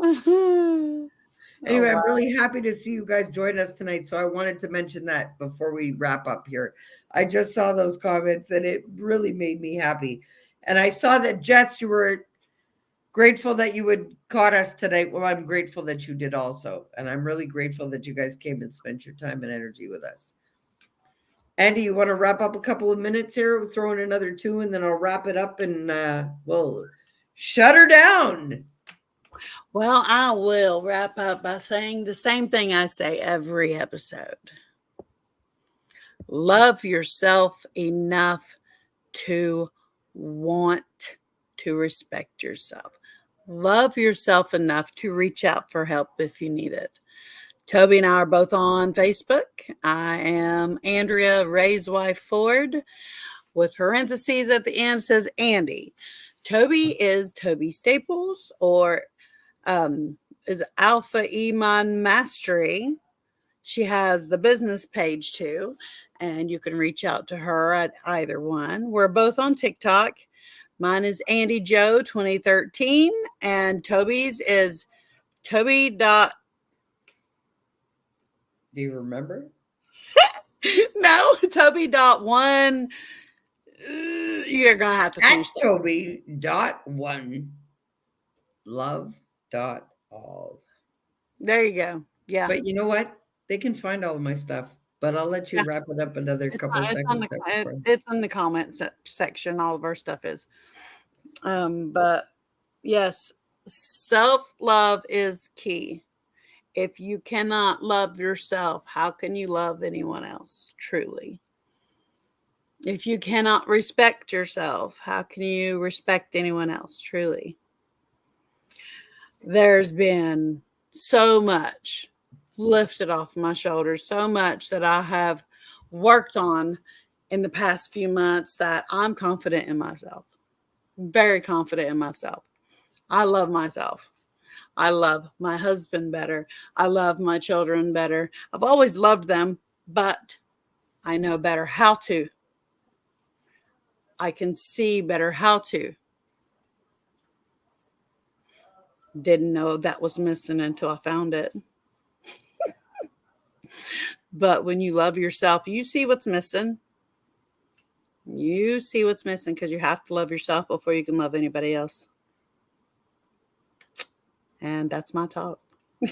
Oh, Anyway, I'm wow. really happy to see you guys join us tonight. So I wanted to mention that before we wrap up here. I just saw those comments and it really made me happy. And I saw that, Jess, you were grateful that you had caught us tonight. Well, I'm grateful that you did also. And I'm really grateful that you guys came and spent your time and energy with us. Andy, you want to wrap up a couple of minutes here? We'll throw in another two and then I'll wrap it up and we'll shut her down. Well, I will wrap up by saying the same thing I say every episode. Love yourself enough to want to respect yourself. Love yourself enough to reach out for help if you need it. Tobi and I are both on Facebook. I am Andrea Ray's wife Ford, with parentheses at the end says Andy. Tobi is Tobi Staples, or is Alpha Iman Mastery. She has the business page too, and you can reach out to her at either one. We're both on TikTok. Mine is Andy Joe 2013, and Tobi's is Tobi. Do you remember? No, Tobi.1. You're gonna have to At finish that. Tobi.1 love.all. There you go. Yeah. But you know what? They can find all of my stuff. But I'll let you wrap it up another couple of seconds. It's in the comments section. All of our stuff is. But yes, self-love is key. If you cannot love yourself, how can you love anyone else truly? If you cannot respect yourself, how can you respect anyone else truly? There's been so much lifted off my shoulders, so much that I have worked on in the past few months that I'm confident in myself. Very confident in myself. I love myself. I love my husband better. I love my children better. I've always loved them, but I know better how to. I can see better how to. Didn't know that was missing until I found it. But when you love yourself, you see what's missing. You see what's missing because you have to love yourself before you can love anybody else. And that's my talk. Well,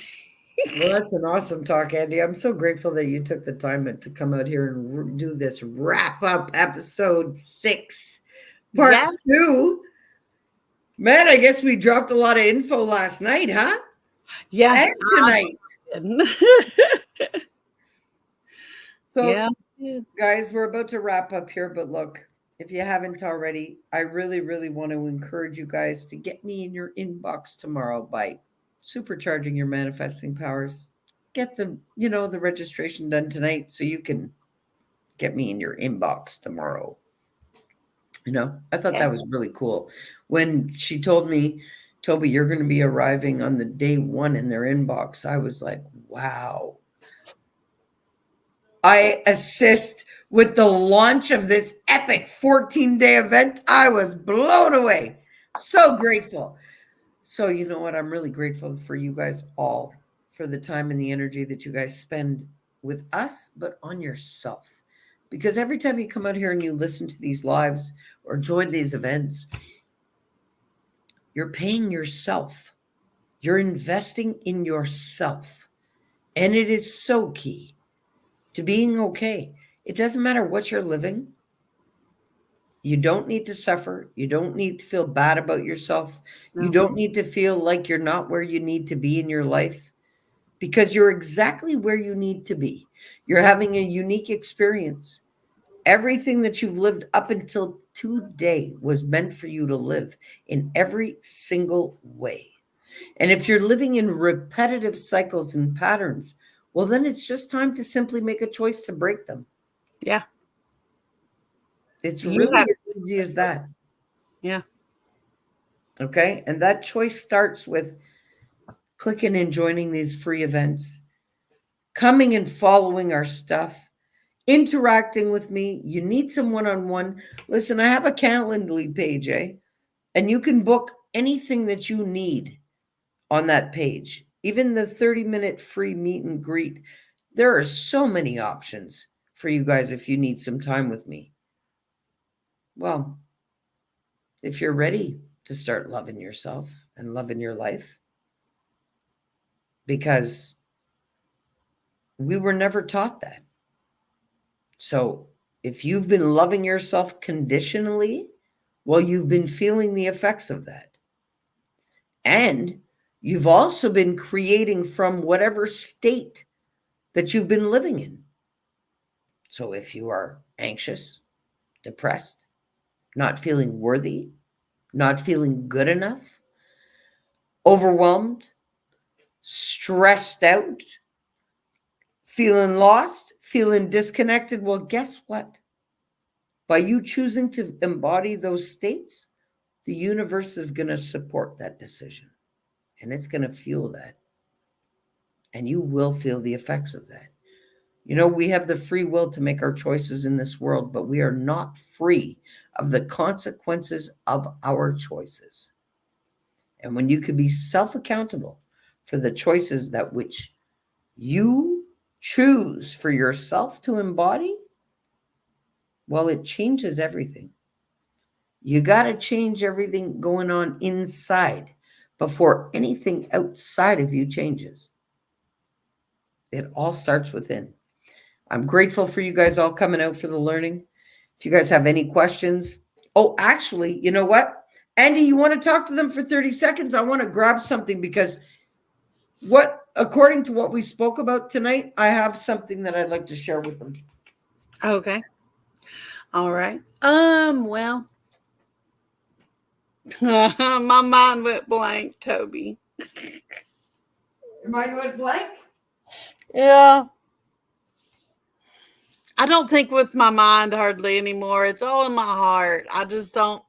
that's an awesome talk, Andy. I'm so grateful that you took the time to come out here and do this wrap up episode 6, part 2. Man, I guess we dropped a lot of info last night, huh? Yeah. And tonight. So, yeah. Guys, we're about to wrap up here, but look, if you haven't already, I really, really want to encourage you guys to get me in your inbox tomorrow by supercharging your manifesting powers. Get the registration done tonight so you can get me in your inbox tomorrow. I thought that was really cool. When she told me, Tobi, you're going to be arriving on the day 1 in their inbox, I was like, wow. I assist with the launch of this epic 14-day event. I was blown away. So grateful. So you know what? I'm really grateful for you guys all, for the time and the energy that you guys spend with us, but on yourself. Because every time you come out here and you listen to these lives or join these events, you're paying yourself. You're investing in yourself. And it is so key to being okay. It doesn't matter what you're living. You don't need to suffer. You don't need to feel bad about yourself. No. You don't need to feel like you're not where you need to be in your life, because you're exactly where you need to be. You're having a unique experience. Everything that you've lived up until today was meant for you to live in every single way. And if you're living in repetitive cycles and patterns, well, then it's just time to simply make a choice to break them. Yeah. It's You really have, as easy as that. yeah. Okay. And that choice starts with clicking and joining these free events, coming and following our stuff, interacting with me. You need some one on one. Listen, I have a Calendly page, and you can book anything that you need on that page, even the 30-minute free meet and greet. There are so many options for you guys if you need some time with me. Well, if you're ready to start loving yourself and loving your life, because we were never taught that. So if you've been loving yourself conditionally, well, you've been feeling the effects of that. And you've also been creating from whatever state that you've been living in. So if you are anxious, depressed, not feeling worthy, not feeling good enough, overwhelmed, stressed out, feeling lost, feeling disconnected, well, guess what? By you choosing to embody those states, the universe is going to support that decision, and it's going to fuel that. And you will feel the effects of that. You know, we have the free will to make our choices in this world, but we are not free of the consequences of our choices. And when you can be self-accountable for the choices that which you choose for yourself to embody, well, it changes everything. You got to change everything going on inside before anything outside of you changes. It all starts within. I'm grateful for you guys all coming out for the learning. If you guys have any questions, oh, actually, you know what? Andy, you want to talk to them for 30 seconds? I want to grab something because according to what we spoke about tonight, I have something that I'd like to share with them. Okay. All right. Well, my mind went blank, Toby. Your mind went blank? Yeah. I don't think with my mind hardly anymore. It's all in my heart. I just don't.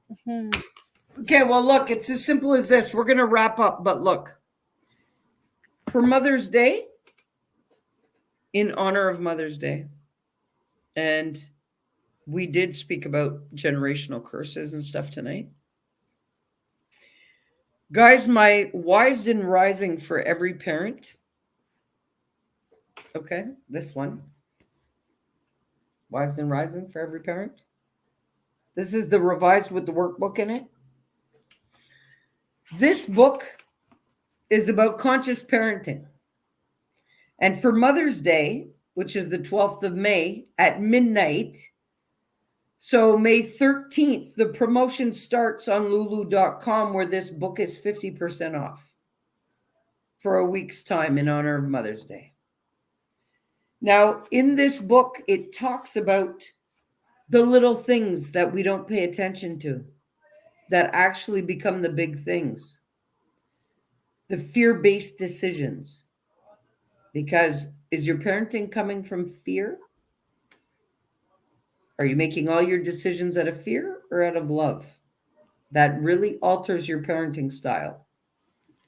Okay, well, look, it's as simple as this. We're going to wrap up, but look, for Mother's Day, in honor of Mother's Day, and we did speak about generational curses and stuff tonight. Guys, my Wisden Rising for every parent. Okay, this one. Wisden Rising for every parent. This is the revised with the workbook in it. This book is about conscious parenting. And for Mother's Day, which is the 12th of May at midnight, so May 13th, the promotion starts on lulu.com where this book is 50% off for a week's time in honor of Mother's Day. Now, in this book, it talks about the little things that we don't pay attention to that actually become the big things. The fear-based decisions. Because is your parenting coming from fear? Are you making all your decisions out of fear or out of love? That really alters your parenting style.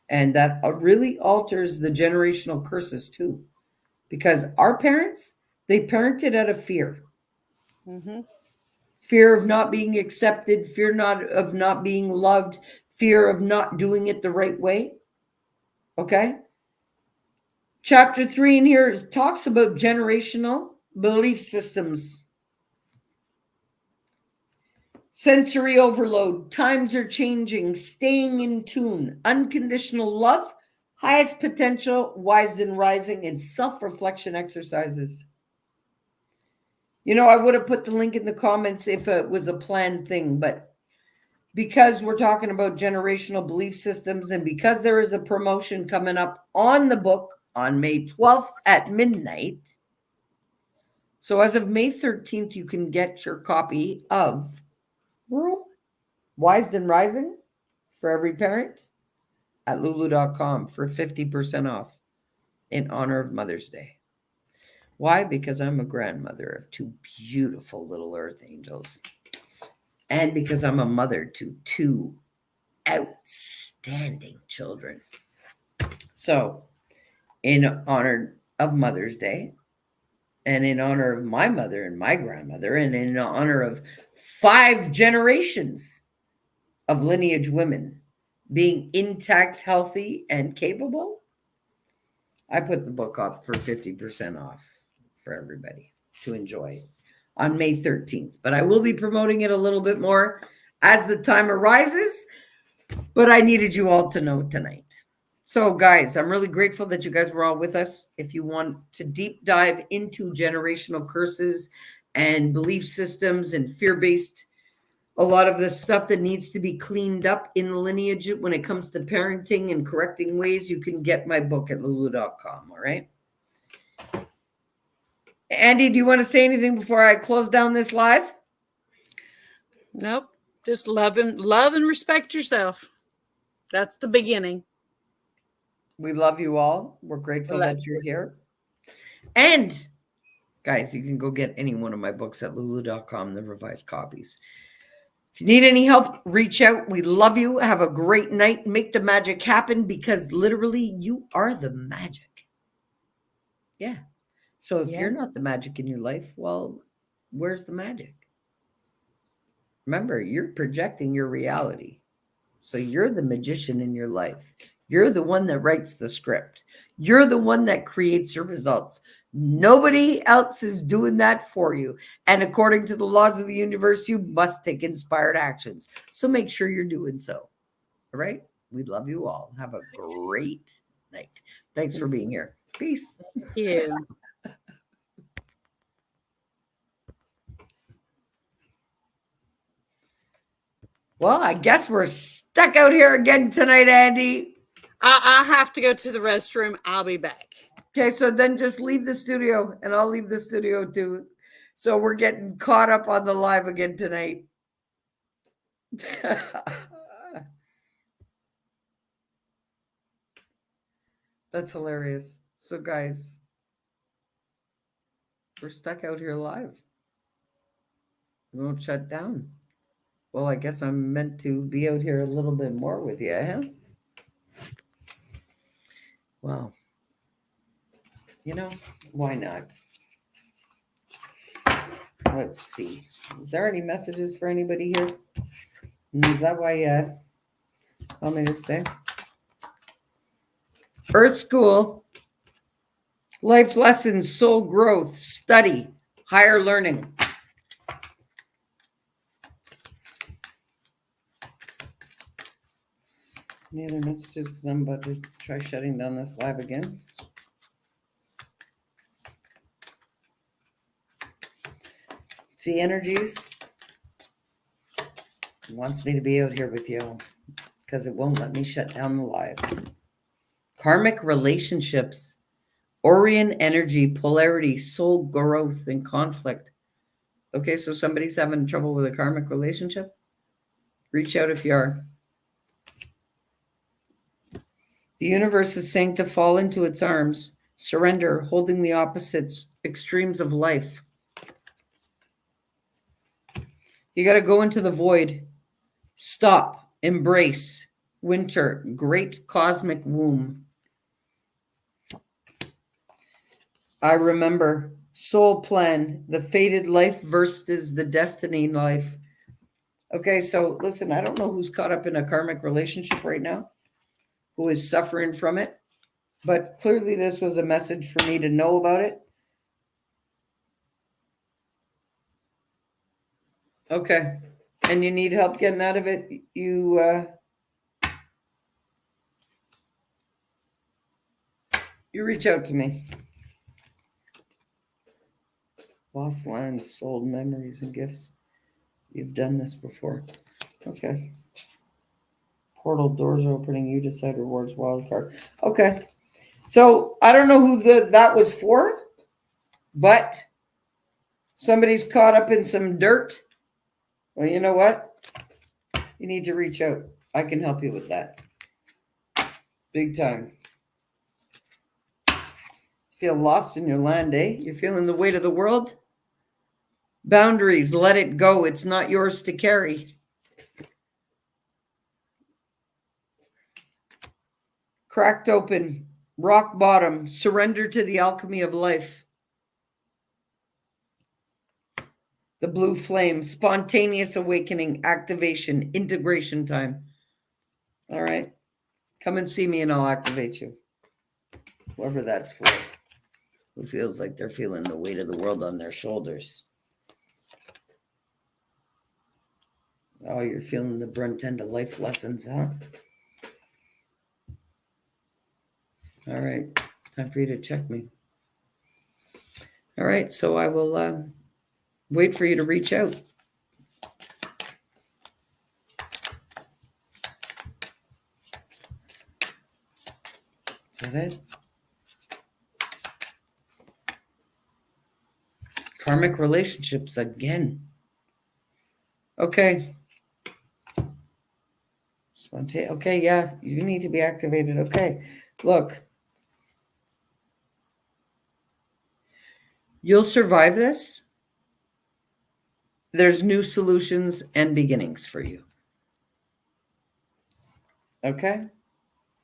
And that really alters the generational curses too. Because our parents, they parented out of fear. Mm-hmm. Fear of not being accepted, fear of not being loved, fear of not doing it the right way. Okay? Chapter 3 in here talks about generational belief systems. Sensory overload, times are changing, staying in tune, unconditional love, highest potential, Wisden Rising, and self-reflection exercises. You know, I would have put the link in the comments if it was a planned thing, but because we're talking about generational belief systems and because there is a promotion coming up on the book on May 12th at midnight. So as of May 13th, you can get your copy of Wisden Rising for every parent at lulu.com for 50% off in honor of Mother's Day. Why? Because I'm a grandmother of two beautiful little earth angels. And because I'm a mother to two outstanding children. So, in honor of Mother's Day, and in honor of my mother and my grandmother, and in honor of 5 generations of lineage women being intact, healthy, and capable, I put the book up for 50% off for everybody to enjoy on May 13th. But I will be promoting it a little bit more as the time arises. But I needed you all to know tonight. So, guys, I'm really grateful that you guys were all with us. If you want to deep dive into generational curses and belief systems and fear-based, a lot of the stuff that needs to be cleaned up in the lineage when it comes to parenting and correcting ways, you can get my book at lulu.com. All right. Andy, do you want to say anything before I close down this live? Nope. Just love and respect yourself. That's the beginning. We love you all. We're grateful that you're here. And guys, you can go get any one of my books at lulu.com, the revised copies. If you need any help, reach out. We love you. Have a great night. Make the magic happen, because literally you are the magic. Yeah. So if you're not the magic in your life, well, where's the magic? Remember, you're projecting your reality. So you're the magician in your life. You're the one that writes the script. You're the one that creates your results. Nobody else is doing that for you. And according to the laws of the universe, you must take inspired actions. So make sure you're doing so. All right? We love you all. Have a great night. Thanks for being here. Peace. Thank you. Well, I guess we're stuck out here again tonight, Andy. I have to go to the restroom. I'll be back. Okay, so then just leave the studio, and I'll leave the studio too. So we're getting caught up on the live again tonight. That's hilarious. So, guys, we're stuck out here live. We won't shut down. Well, I guess I'm meant to be out here a little bit more with you, huh? Well, you know, why not? Let's see. Is there any messages for anybody here? Is that why you told me to stay? Earth School, life lessons, soul growth, study, higher learning. Any other messages? Because I'm about to try shutting down this live again. See, energies wants me to be out here with you because it won't let me shut down the live. Karmic relationships, Orion energy, polarity, soul growth, and conflict. Okay, so somebody's having trouble with a karmic relationship? Reach out if you are. The universe is saying to fall into its arms, surrender, holding the opposites, extremes of life. You got to go into the void. Stop, embrace, winter, great cosmic womb. I remember soul plan, the fated life versus the destiny life. Okay, so listen, I don't know who's caught up in a karmic relationship right now, who is suffering from it, but clearly this was a message for me to know about it. Okay, and you need help getting out of it, you reach out to me. Lost lands, sold memories and gifts. You've done this before. Okay. Portal doors are opening. You decide rewards wild card. Okay. So I don't know who that was for, but somebody's caught up in some dirt. Well, you know what? You need to reach out. I can help you with that. Big time. Feel lost in your land, eh? You're feeling the weight of the world? Boundaries, let it go. It's not yours to carry. Cracked open, rock bottom, surrender to the alchemy of life. The blue flame, spontaneous awakening, activation, integration time. All right. Come and see me and I'll activate you. Whoever that's for. Who feels like they're feeling the weight of the world on their shoulders. Oh, you're feeling the brunt end of life lessons, huh? All right. Time for you to check me. All right. So I will wait for you to reach out. Is that it? Karmic relationships again. Okay. Okay, yeah, you need to be activated. Okay. Look. You'll survive this. There's new solutions and beginnings for you. Okay?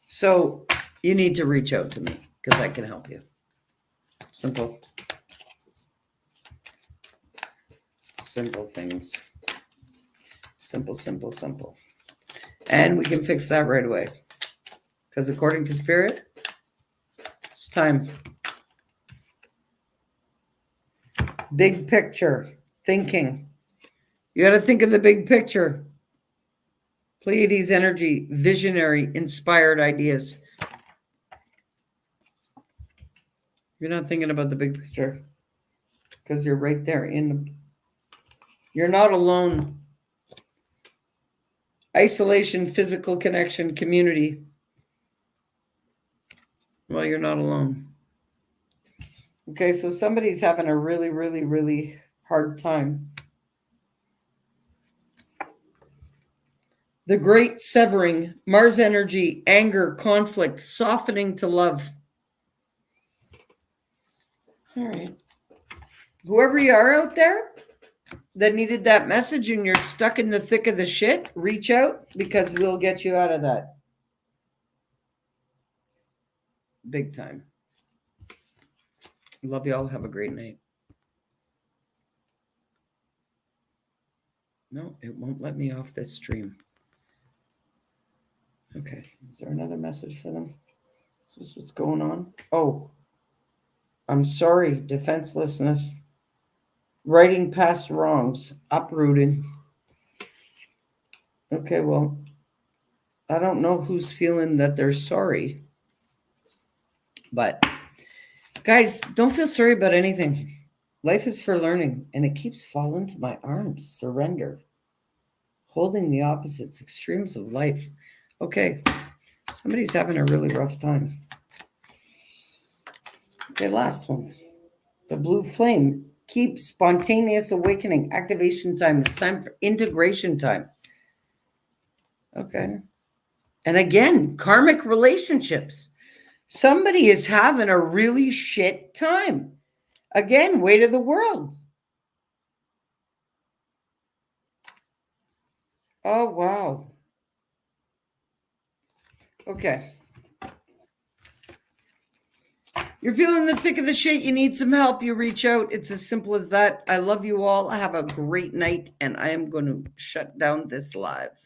So you need to reach out to me because I can help you. Simple. Simple things. Simple, simple, simple. And we can fix that right away. Because according to Spirit, it's time. Big picture thinking. You got to think of the big picture. Pleiades energy, visionary, inspired ideas. You're not thinking about the big picture because you're right there you're not alone. Isolation, physical connection, community. Well, you're not alone. Okay, so somebody's having a really, really, really hard time. The great severing, Mars energy, anger, conflict, softening to love. All right. Whoever you are out there that needed that message and you're stuck in the thick of the shit, reach out because we'll get you out of that. Big time. Love y'all. Have a great night. No, it won't let me off this stream. Okay. Is there another message for them? Is this what's going on? Oh, I'm sorry. Defenselessness. Righting past wrongs. Uprooting. Okay, well, I don't know who's feeling that they're sorry. But guys, don't feel sorry about anything. Life is for learning, and it keeps falling to my arms. Surrender. Holding the opposites, extremes of life. Okay, somebody's having a really rough time. Okay, last one. The blue flame. Keep spontaneous awakening. Activation time. It's time for integration time. Okay. And again, karmic relationships. Somebody is having a really shit time. Again, weight of the world. Oh, wow. Okay. You're feeling the thick of the shit. You need some help. You reach out. It's as simple as that. I love you all. Have a great night. And I am going to shut down this live.